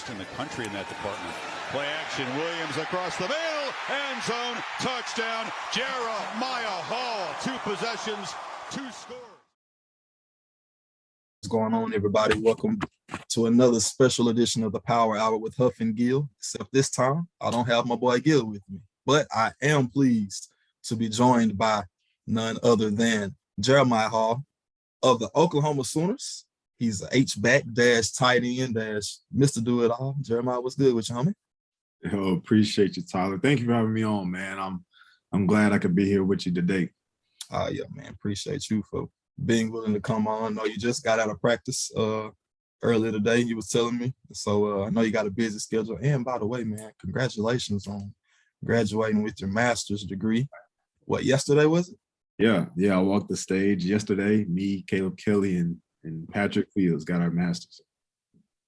best in the country in that department. Play action, Williams across the middle, end zone, touchdown, Jeremiah Hall. 2 possessions, 2 scores. What's going on, everybody? Welcome to another special edition of the Power Hour with Houff and Gill. Except this time, I don't have my boy Gill with me, but I am pleased to be joined by none other than Jeremiah Hall of the Oklahoma Sooners. He's a H-back dash tight end dash Mr. Do It All. Jeremiah, what's good with you, homie? Oh, appreciate you, Tyler. Thank you for having me on, man. I'm glad I could be here with you today. Yeah, man. Appreciate you for being willing to come on. I know you just got out of practice earlier today. You was telling me. So I know you got a busy schedule. And by the way, man, congratulations on graduating with your master's degree. What, yesterday was it? Yeah. I walked the stage yesterday. Me, Caleb Kelly, and Patrick Fields got our masters.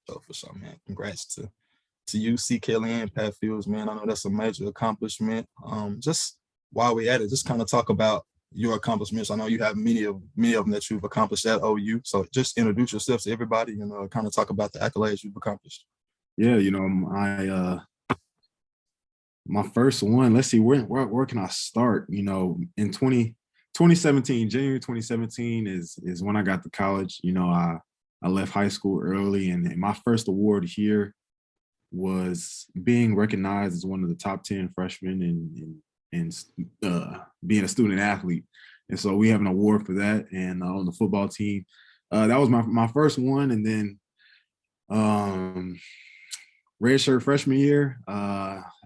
Oh, for sure, man. Congrats to you, C. Kelly and Pat Fields, man. I know that's a major accomplishment. Just while we at it, just kind of talk about your accomplishments. I know you have many of them that you've accomplished at OU. So just introduce yourself to everybody and kind of talk about the accolades you've accomplished. Yeah, my first one, let's see, where can I start? In 2017, January 2017 is when I got to college. I left high school early, and my first award here was being recognized as one of the top 10 freshmen and being a student athlete. And so we have an award for that. And on the football team, that was my first one. And then redshirt freshman year,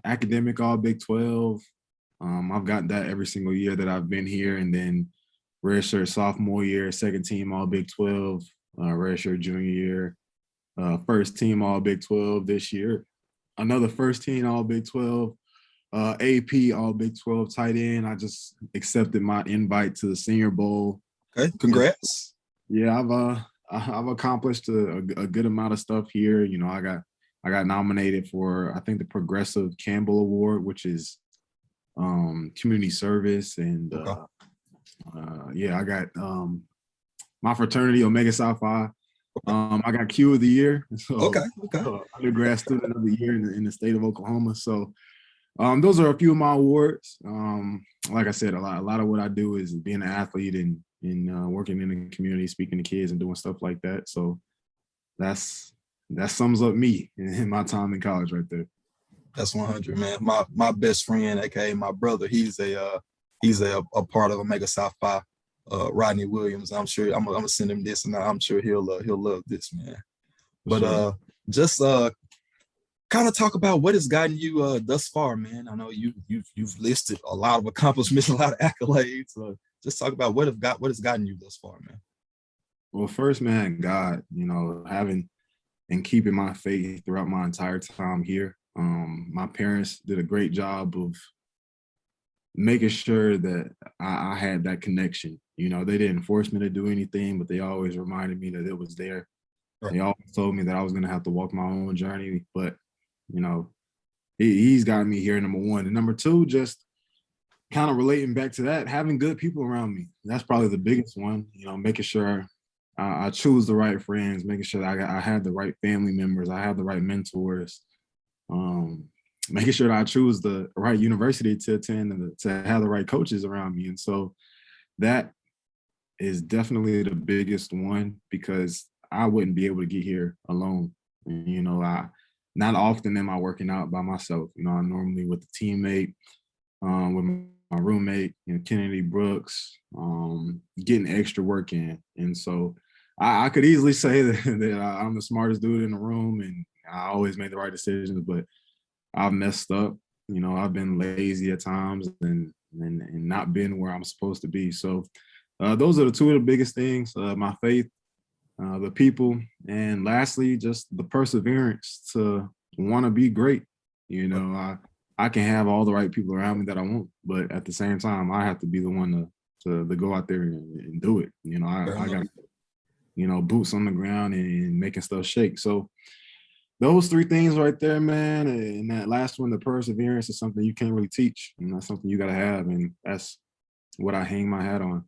academic all Big 12. I've gotten that every single year that I've been here. And then redshirt sophomore year, second team all Big 12, redshirt junior year, first team all Big 12 this year, another first team all Big 12, AP all Big 12 tight end. I just accepted my invite to the Senior Bowl. Okay, congrats. Yeah, I've accomplished a good amount of stuff here. I got nominated for, I think, the Progressive Campbell Award, which is community service, and I got my fraternity, Omega Psi Phi. I got Q of the Year. So, okay. Undergrad student of the year in the state of Oklahoma. So those are a few of my awards. Like I said, a lot of what I do is being an athlete and working in the community, speaking to kids and doing stuff like that. So that sums up me in my time in college right there. That's 100, man. My best friend, aka my brother, he's a part of Omega Psi Phi. Rodney Williams. I'm sure I'm gonna send him this, and I'm sure he'll love this, man. But sure. Just kind of talk about what has gotten you thus far, man. I know you've listed a lot of accomplishments, a lot of accolades. Just talk about what has gotten you thus far, man. Well, first, man, God, having and keeping my faith throughout my entire time here. My parents did a great job of making sure that I had that connection. They didn't force me to do anything, but they always reminded me that it was there. Right. They always told me that I was going to have to walk my own journey, but, he's gotten me here, number one. And number two, just kind of relating back to that, having good people around me. That's probably the biggest one, making sure I choose the right friends, making sure that I have the right family members, I have the right mentors, making sure that I choose the right university to attend and to have the right coaches around me. And so that is definitely the biggest one, because I wouldn't be able to get here alone. Not often am I working out by myself. I'm normally with a teammate, with my roommate, Kennedy Brooks, getting extra work in. And so I could easily say that I'm the smartest dude in the room and I always make the right decisions, but I've messed up. I've been lazy at times and not been where I'm supposed to be. So those are the two of the biggest things, my faith, the people, and lastly, just the perseverance to want to be great. I can have all the right people around me that I want, but at the same time, I have to be the one to go out there and do it. I got, boots on the ground and making stuff shake. So those three things right there, man, and that last one, the perseverance, is something you can't really teach, and that's something you got to have, and that's what I hang my hat on.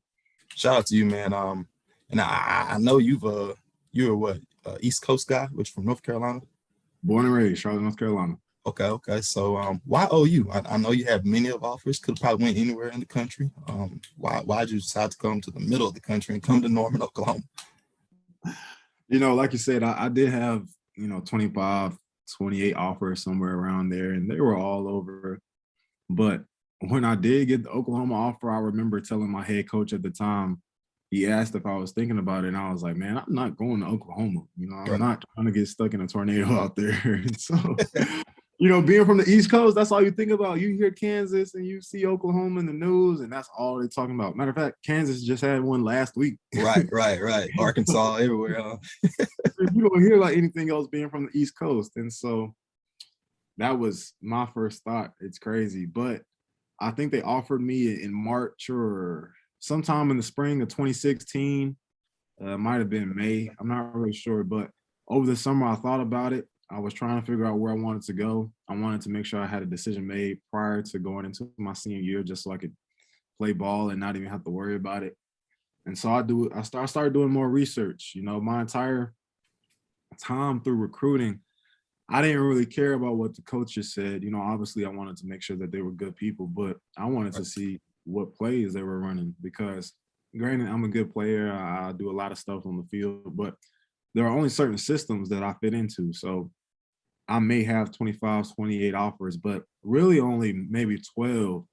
Shout out to you, man. And I know you're what, East Coast guy, which from North Carolina? Born and raised, Charlotte, North Carolina. Okay. So why OU? I know you have many of offers, could probably went anywhere in the country. Why'd you decide to come to the middle of the country and come to Norman, Oklahoma? Like you said, I did have, 25, 28 offers somewhere around there, and they were all over. But when I did get the Oklahoma offer, I remember telling my head coach at the time, he asked if I was thinking about it, and I was like, man, I'm not going to Oklahoma. I'm Right. not trying to get stuck in a tornado out there. And so, being from the East Coast, that's all you think about. You hear Kansas and you see Oklahoma in the news, and that's all they're talking about. Matter of fact, Kansas just had one last week. Right. Arkansas, everywhere. You don't hear like anything else being from the East Coast. And so that was my first thought. It's crazy. But I think they offered me in March or sometime in the spring of 2016. Might have been May. I'm not really sure. But over the summer, I thought about it. I was trying to figure out where I wanted to go. I wanted to make sure I had a decision made prior to going into my senior year, just so I could play ball and not even have to worry about it. And so I started doing more research. My entire time through recruiting, I didn't really care about what the coaches said. Obviously I wanted to make sure that they were good people, but I wanted to see what plays they were running because granted, I'm a good player. I do a lot of stuff on the field, but there are only certain systems that I fit into. So I may have 25, 28 offers, but really only maybe 12,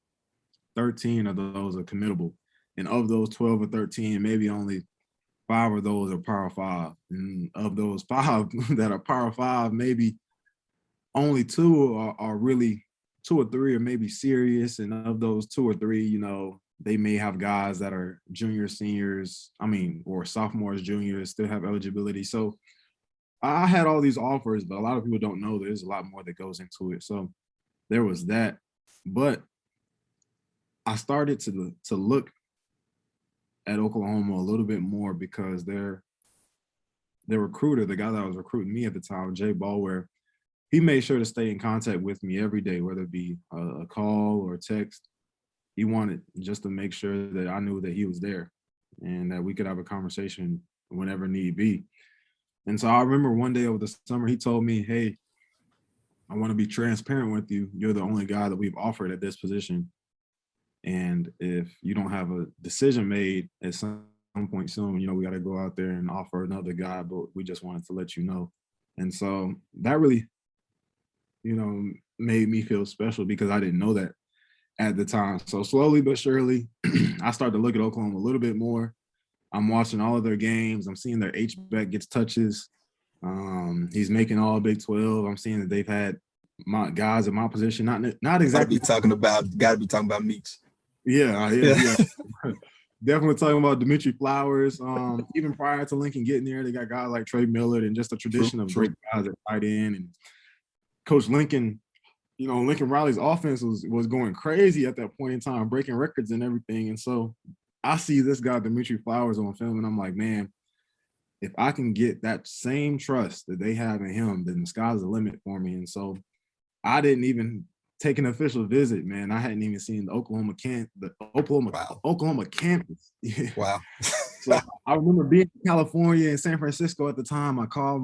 13 of those are committable. And of those 12 or 13, maybe only 5 of those are Power 5. And of those 5 that are Power 5, maybe only 2 are really 2 or 3 are maybe serious. And of those 2 or 3, they may have guys that are juniors, seniors, or sophomores, juniors, still have eligibility. So I had all these offers, but a lot of people don't know there's a lot more that goes into it. So there was that. But I started to look at Oklahoma a little bit more because their recruiter, the guy that was recruiting me at the time, Jay Ballware, he made sure to stay in contact with me every day, whether it be a call or a text. He wanted just to make sure that I knew that he was there and that we could have a conversation whenever need be. And so I remember one day over the summer, he told me, hey, I want to be transparent with you. You're the only guy that we've offered at this position. And if you don't have a decision made at some point soon, we got to go out there and offer another guy, but we just wanted to let you know. And so that really, made me feel special because I didn't know that at the time. So slowly but surely, I started to look at Oklahoma a little bit more. I'm watching all of their games. I'm seeing their H-back gets touches. He's making all Big 12. I'm seeing that they've had my guys in my position, not exactly. Gotta be talking about Meeks. Yeah. Definitely talking about Dimitri Flowers. Even prior to Lincoln getting there, they got guys like Trey Millard and just a tradition of great guys at tight end. And Coach Lincoln, Lincoln Riley's offense was going crazy at that point in time, breaking records and everything. And so I see this guy, Dimitri Flowers, on film, and I'm like, man, if I can get that same trust that they have in him, then the sky's the limit for me. And so I didn't even take an official visit, man. I hadn't even seen the Oklahoma campus. Wow. So I remember being in California and San Francisco at the time. I called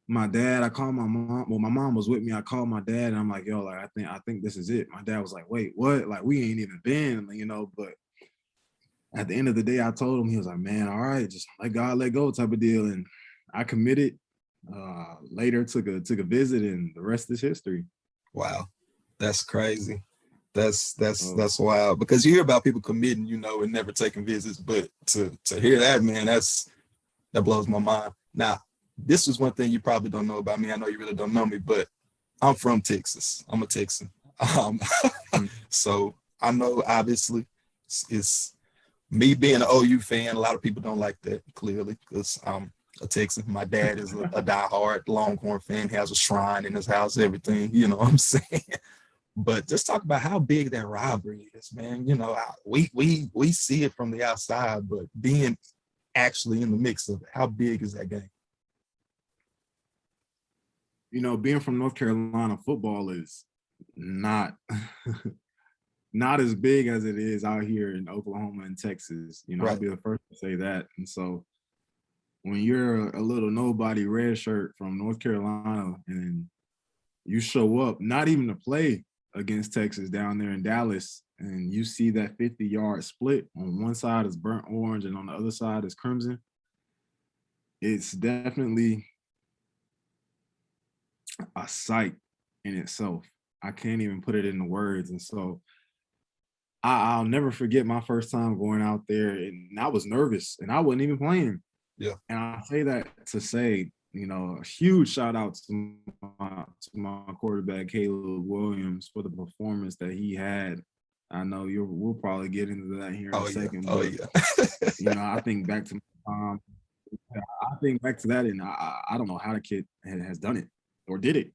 my dad. I called my mom. Well, my mom was with me. I called my dad, and I'm like, yo, like I think this is it. My dad was like, wait, what? Like we ain't even been, but at the end of the day, I told him, he was like, man, all right, just let God let go type of deal. And I committed. Later took a visit, and the rest is history. Wow. That's crazy. That's wild because you hear about people committing, and never taking visits, but to hear that, man, that blows my mind. Now, this is one thing you probably don't know about me. I know you really don't know me, but I'm from Texas. I'm a Texan. So I know obviously it's me being an OU fan. A lot of people don't like that clearly because I'm a Texan. My dad is a diehard Longhorn fan. He has a shrine in his house, everything. You know what I'm saying? But just talk about how big that rivalry is, man. We see it from the outside, but being actually in the mix of it, how big is that game? Being from North Carolina, football is not not as big as it is out here in Oklahoma and Texas. Right. I'll be the first to say that. And so when you're a little nobody red shirt from North Carolina and you show up, not even to play against Texas down there in Dallas, and you see that 50-yard split on one side is burnt orange and on the other side is crimson, it's definitely a sight in itself. I can't even put it into words. And so I'll never forget my first time going out there, and I was nervous and I wasn't even playing. Yeah. And I say that to say, you know, a huge shout out to my quarterback, Caleb Williams, for the performance that he had. I know we'll probably get into that here in a second. Oh, but, yeah. you know, I think back to that, and I don't know how the kid has done it or did it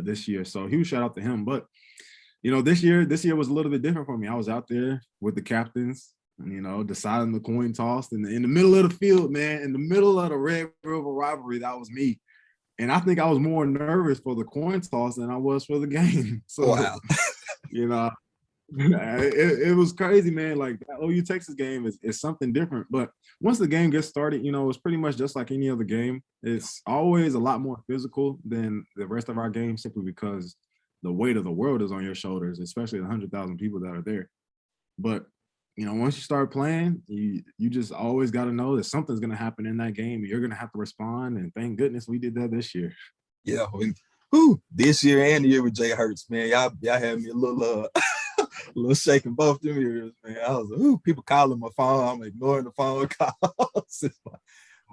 this year. So huge shout out to him. But you know, this year was a little bit different for me. I was out there with the captains, you know, deciding the coin toss in the middle of the field, man, in the middle of the Red River rivalry. That was me. And I think I was more nervous for the coin toss than I was for the game. So, Wow. You know, it was crazy, man. Like that OU Texas game is something different. But once the game gets started, you know, it's pretty much just like any other game. It's always a lot more physical than the rest of our games, simply because the weight of the world is on your shoulders, especially the 100,000 people that are there. But you know, once you start playing, you just always got to know that something's going to happen in that game, and you're going to have to respond. And thank goodness we did that this year. Yeah. This year and the year with Jay Hurts, man, y'all had me a little a little shaking both them years, man. I was like, people calling my phone. I'm ignoring the phone calls. It's like,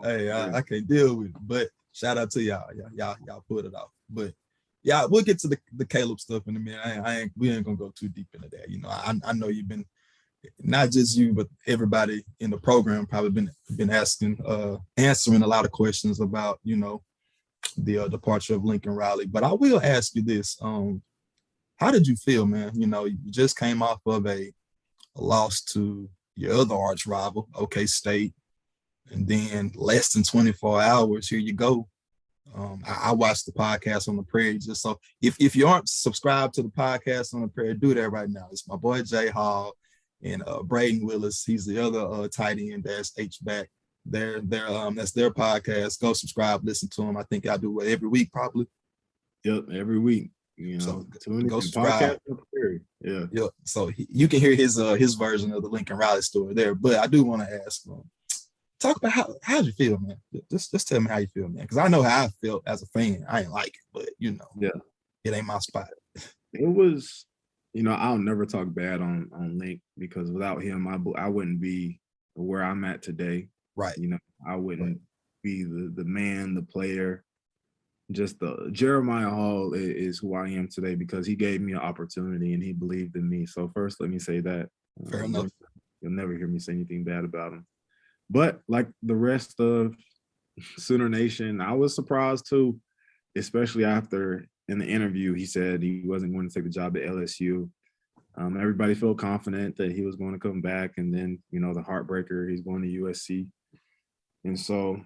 hey, I can't deal with it. But shout out to y'all. Y'all put it off. But yeah, we'll get to the Caleb stuff in a minute. We ain't gonna go too deep into that. You know, I know you've been, not just you, but everybody in the program probably been answering a lot of questions about, you know, the departure of Lincoln Riley. But I will ask you this: how did you feel, man? You know, you just came off of a loss to your other arch rival, OK State, and then less than 24 hours, here you go. I watched the podcast on the Prairie, just so if you aren't subscribed to the podcast on the Prairie, do that right now. It's my boy Jay Hall and Braden Willis. He's the other tight end that's H-back. That's their podcast. Go subscribe, listen to them. I think I do it every week, probably. Yep, every week. You know, so go subscribe. Yeah. Yep. So you can hear his version of the Lincoln Riley story there. But I do want to ask talk about how'd you feel, man? Just tell me how you feel, man. Because I know how I felt as a fan. I ain't like it, but you know, yeah, it ain't my spot. It was, you know, I'll never talk bad on Link, because without him, I wouldn't be where I'm at today. Right. You know, I wouldn't be the man, the player. Just the Jeremiah Hall is who I am today because he gave me an opportunity and he believed in me. So first, let me say that. Fair enough. You'll never hear me say anything bad about him. But like the rest of Sooner Nation, I was surprised too, especially after in the interview he said he wasn't going to take the job at LSU. Everybody felt confident that he was going to come back, and then, you know, the heartbreaker, he's going to USC. And so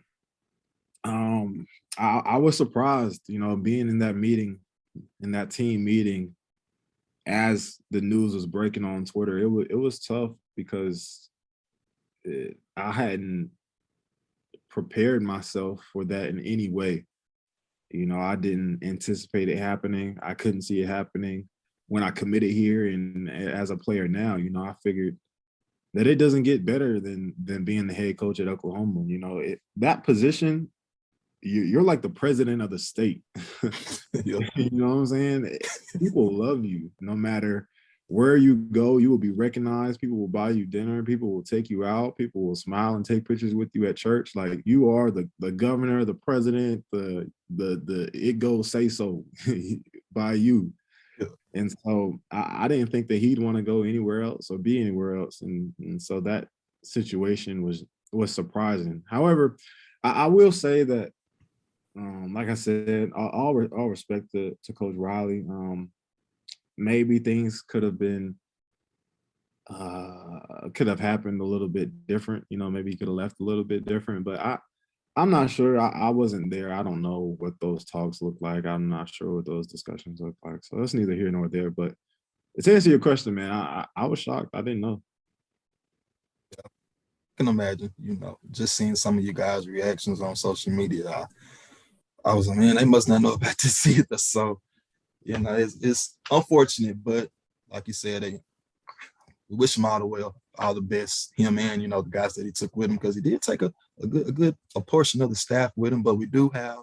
I was surprised, you know, being in that meeting, in that team meeting, as the news was breaking on Twitter. It was tough because I hadn't prepared myself for that in any way. You know, I didn't anticipate it happening. I couldn't see it happening when I committed here, and as a player now, you know, I figured that it doesn't get better than being the head coach at Oklahoma. You know, that position, you're like the president of the state. You know what I'm saying? People love you no matter where you go. You will be recognized. People will buy you dinner. People will take you out. People will smile and take pictures with you at church. Like, you are the governor, the president, the it goes say so by you. Yeah. And so I didn't think that he'd want to go anywhere else or be anywhere else. And so that situation was surprising. However, I will say that, like I said, all respect to Coach Riley. Maybe things could have happened a little bit different. You know, maybe he could have left a little bit different, but I'm not sure. I wasn't there. I don't know what those talks look like. I'm not sure what those discussions look like. So that's neither here nor there. But to answer your question, man, I was shocked. I didn't know. can imagine, just seeing some of you guys' reactions on social media. I was like, man, they must not know about this either. So, it's unfortunate, but like you said, we wish him all the best, him and, the guys that he took with him, because he did take a portion of the staff with him, but we do have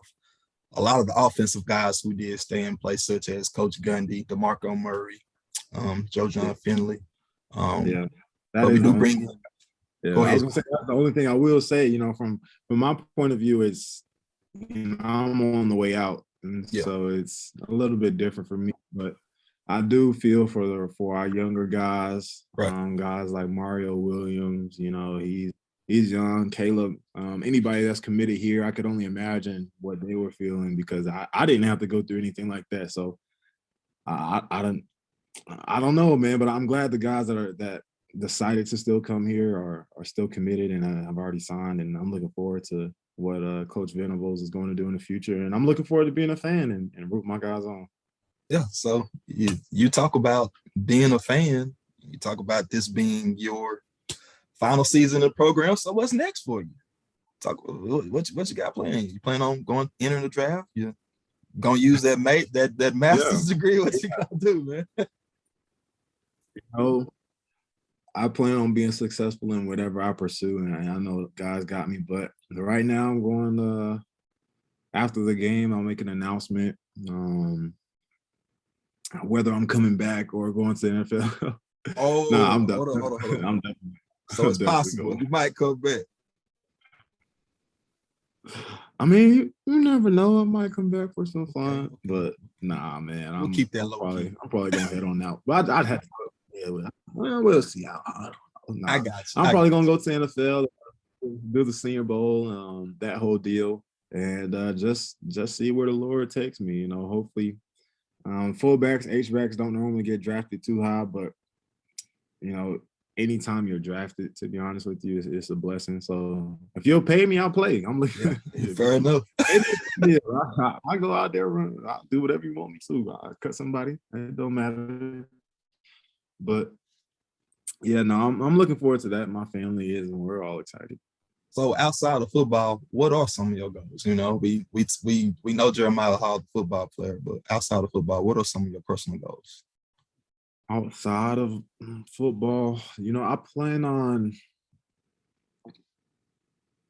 a lot of the offensive guys who did stay in place, such as Coach Gundy, DeMarco Murray, Joe John Finley. Yeah, that but we is the do only bring in. Yeah, Go I was ahead. gonna say that's the only thing I will say. From my point of view, it's I'm on the way out, and Yeah. so it's a little bit different for me. But I do feel for our younger guys, Right. guys like Mario Williams. He's young. Caleb, anybody that's committed here, I could only imagine what they were feeling, because I didn't have to go through anything like that. So I don't know, man. But I'm glad the guys that decided to still come here are still committed, and I've already signed, and I'm looking forward to what Coach Venables is going to do in the future, and I'm looking forward to being a fan and root my guys on. Yeah. So you talk about being a fan. You talk about this being your final season of the program. So what's next for you? Talk what you got planned. You plan on entering the draft? You gonna use that master's degree? What you gonna do, man? I plan on being successful in whatever I pursue, and I know guys got me, but right now I'm going after the game, I'll make an announcement whether I'm coming back or going to the NFL. Oh, nah, I'm hold done. on. I'm done. So it's possible you might come back. I mean, you never know. I might come back for some fun, but nah, man. We'll keep that low I'm key. probably gonna head on out. But I'd have to. Yeah, we'll see. I got you. I'm probably gonna go to NFL, do the Senior Bowl, that whole deal, and just see where the Lord takes me. Hopefully, fullbacks, H-backs don't normally get drafted too high, but anytime you're drafted, to be honest with you, it's a blessing. So if you'll pay me, I'll play. I'm looking. Yeah, fair enough. I go out there, I'll do whatever you want me to. I'll cut somebody. It don't matter. But yeah, no, I'm looking forward to that. My family is, and we're all excited. So outside of football, what are some of your goals? We know Jeremiah Hall, the football player, but outside of football, what are some of your personal goals? Outside of football, I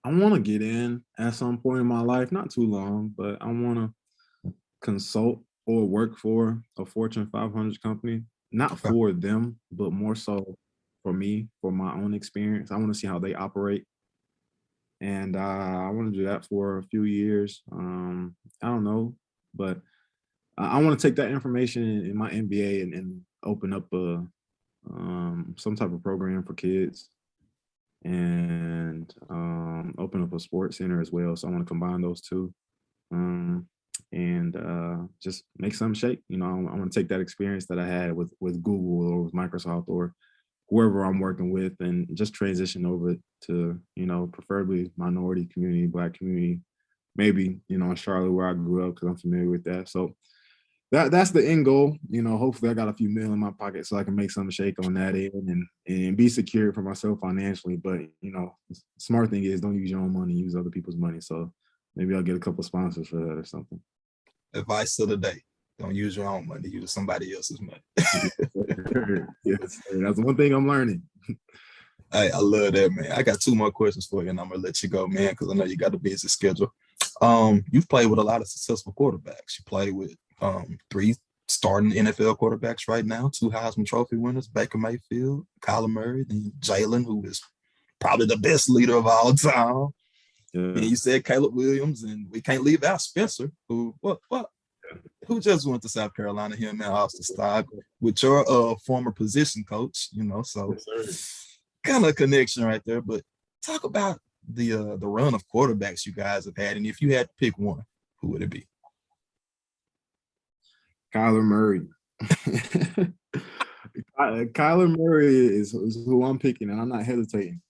want to get in at some point in my life, not too long, but I want to consult or work for a Fortune 500 company, not for them, but more so for me, for my own experience. I want to see how they operate. And I want to do that for a few years. I don't know, but I want to take that information in my MBA and open up some type of program for kids, and open up a sports center as well. So I want to combine those two, and just make something shake. I want to take that experience that I had with Google or with Microsoft or whoever I'm working with, and just transition over to, preferably minority community, Black community, maybe, in Charlotte where I grew up, because I'm familiar with that. So that's the end goal. Hopefully I got a few mil in my pocket so I can make something shake on that end and be secure for myself financially. But, smart thing is, don't use your own money, use other people's money. So maybe I'll get a couple sponsors for that or something. Advice of the day: don't use your own money, use somebody else's money. Yes, that's one thing I'm learning. Hey, I love that, man. I got two more questions for you, and I'm gonna let you go, man, because I know you got a busy schedule. You've played with a lot of successful quarterbacks. You play with 3 starting NFL quarterbacks right now, 2 Heisman Trophy winners, Baker Mayfield, Kyler Murray, and Jalen, who is probably the best leader of all time. Yeah. And you said Caleb Williams, and we can't leave out Spencer, who just went to South Carolina here in Austin Stock with your former position coach, so kind of connection right there. But talk about the run of quarterbacks you guys have had, and if you had to pick one, who would it be? Kyler Murray. Kyler Murray is who I'm picking, and I'm not hesitating.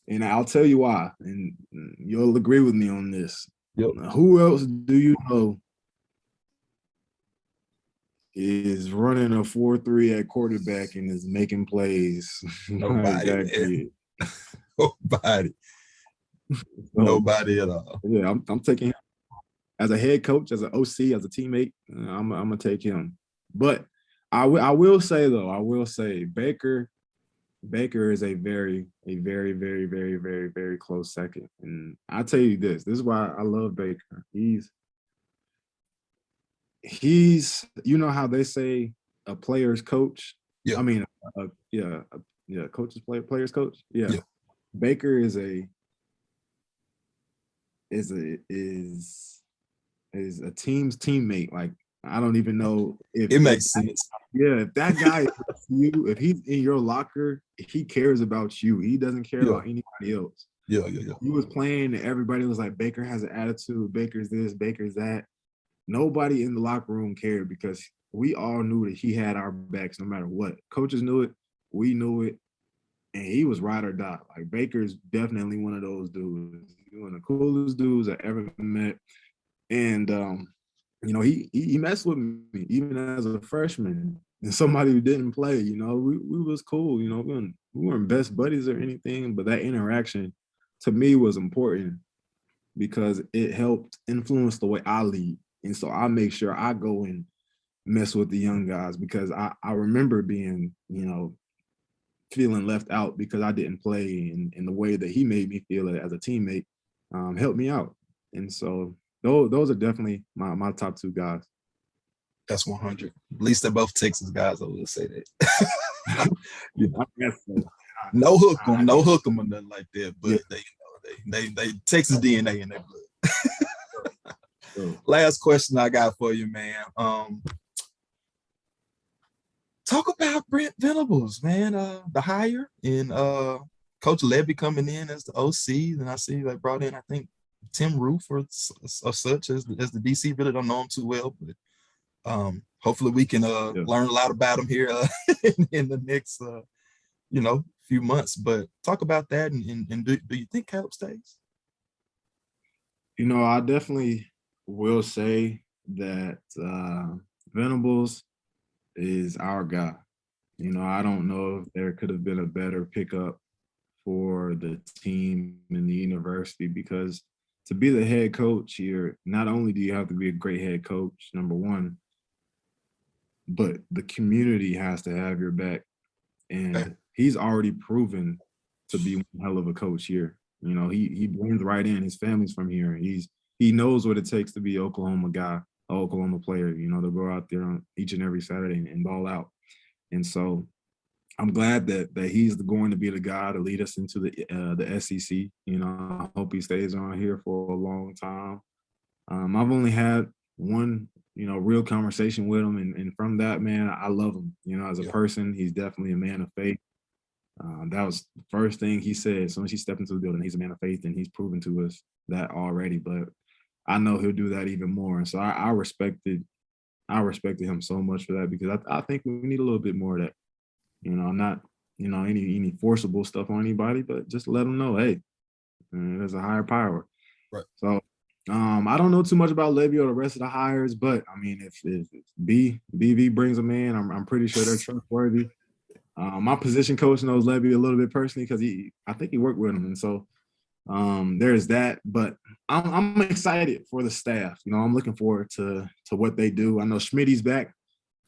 And I'll tell you why, and you'll agree with me on this. Yep. Who else do you know is running a 4-3 at quarterback and is making plays? Nobody. Nobody. So, Nobody at all. yeah, I'm taking him as a head coach, as an OC, as a teammate. I'm gonna take him. But I will say though, Baker is a very, very, very, very, very close second. And I tell you this is why I love Baker. He's you know how they say a player's coach. Yeah. I mean, coaches player's coach. Yeah. Yeah. Baker is a team's teammate. Like, I don't even know if It makes sense. Yeah, if that guy is you, if he's in your locker, he cares about you. He doesn't care about anybody else. Yeah. He was playing, and everybody was like, Baker has an attitude, Baker's this, Baker's that. Nobody in the locker room cared because we all knew that he had our backs no matter what. Coaches knew it, we knew it, and he was ride or die. Like, Baker's definitely one of those dudes. He's one of the coolest dudes I ever met. And he messed with me even as a freshman and somebody who didn't play. We was cool. We weren't best buddies or anything, but that interaction to me was important because it helped influence the way I lead. And so I make sure I go and mess with the young guys because I remember being, feeling left out because I didn't play, and the way that he made me feel as a teammate helped me out. And so those are definitely my top two guys. That's 100. At least they're both Texas guys. I will say that. I guess so. No hook 'em or nothing like that. But they Texas DNA in their blood. Last question I got for you, man. Talk about Brent Venables, man. The hire and Coach Levy coming in as the OC. And I see they brought in, I think, Tim Roof or such as the DC. Really don't know him too well, but hopefully we can learn a lot about him here in the next few months. But talk about that, and do you think Caleb stays? I definitely will say that Venables is our guy. I don't know if there could have been a better pickup for the team and the university, because to be the head coach here, not only do you have to be a great head coach, number one, but the community has to have your back. And he's already proven to be one hell of a coach here. He blends right in. His family's from here. He knows what it takes to be an Oklahoma guy, an Oklahoma player, to go out there on each and every Saturday and ball out. And so I'm glad that he's going to be the guy to lead us into the SEC. I hope he stays on here for a long time. I've only had one, real conversation with him, and from that, man, I love him. As a person, he's definitely a man of faith. That was the first thing he said as soon as he stepped into the building. He's a man of faith, and he's proven to us that already. But I know he'll do that even more. And so I respected him so much for that, because I think we need a little bit more of that. Not any forcible stuff on anybody, but just let them know, hey, there's a higher power. Right. So I don't know too much about Levy or the rest of the hires, but I mean, if BV brings them in, I'm pretty sure they're trustworthy. My position coach knows Levy a little bit personally because I think he worked with him, and so there's that. But I'm excited for the staff. I'm looking forward to what they do. I know Schmitty's back,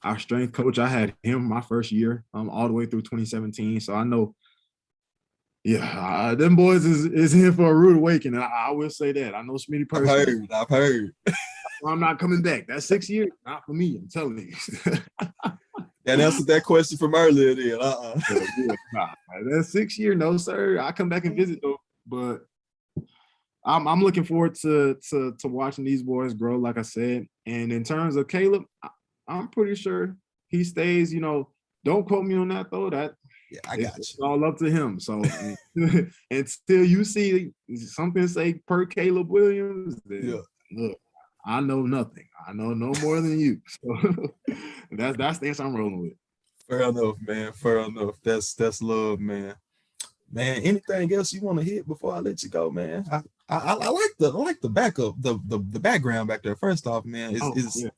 our strength coach. I had him my first year, all the way through 2017. So I know, them boys is in for a rude awakening. I will say that. I know Schmitty personally. I've heard. I'm not coming back. That's 6 years, not for me. I'm telling you. That answered that question from earlier. Then, That's 6 years, no sir. I come back and visit though, but I'm looking forward to watching these boys grow, like I said. And in terms of Caleb, I'm pretty sure he stays. Don't quote me on that though. I got you. It's all up to him. So until you see something say per Caleb Williams, then look, I know nothing. I know no more than you. So that's the answer I'm rolling with. Fair enough, man. Fair enough. That's love, man. Man, anything else you want to hit before I let you go, man? I like the backup, the background back there. First off, man,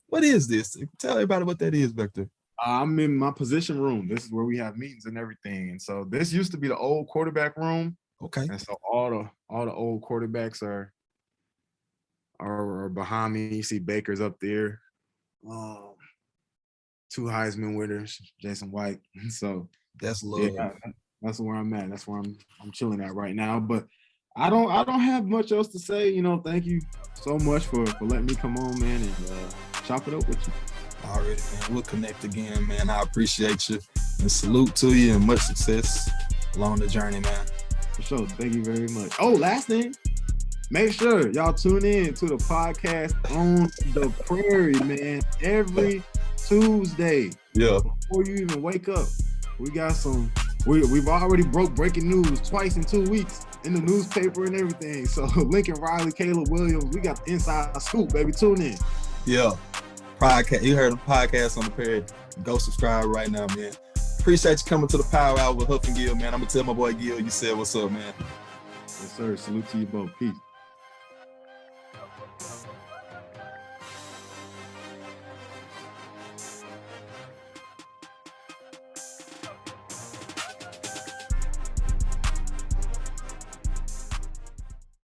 what is this? Tell everybody what that is back there. I'm in my position room. This is where we have meetings and everything. And so this used to be the old quarterback room. Okay. And so all the old quarterbacks are behind me. You see Baker's up there. 2 Heisman winners, Jason White. So That's love. yeah, that's where I'm at. That's where I'm chilling at right now. But I don't have much else to say. You know, thank you so much for letting me come on, man, and chop it up with you. All right, man. We'll connect again, man. I appreciate you and salute to you and much success along the journey, man. For sure. Thank you very much. Oh, last thing. Make sure y'all tune in to the podcast on the prairie, man. Every Tuesday. Yeah. Before you even wake up, we got some. We've already broke breaking news twice in 2 weeks in the newspaper and everything. So Lincoln Riley, Caleb Williams, we got the inside scoop, baby. Tune in. Yeah. Podcast. You heard the podcast on the prairie. Go subscribe right now, man. Appreciate you coming to the Power Hour with Houff and Gill, man. I'm gonna tell my boy Gill you said what's up, man. Yes, sir. Salute to you both. Peace.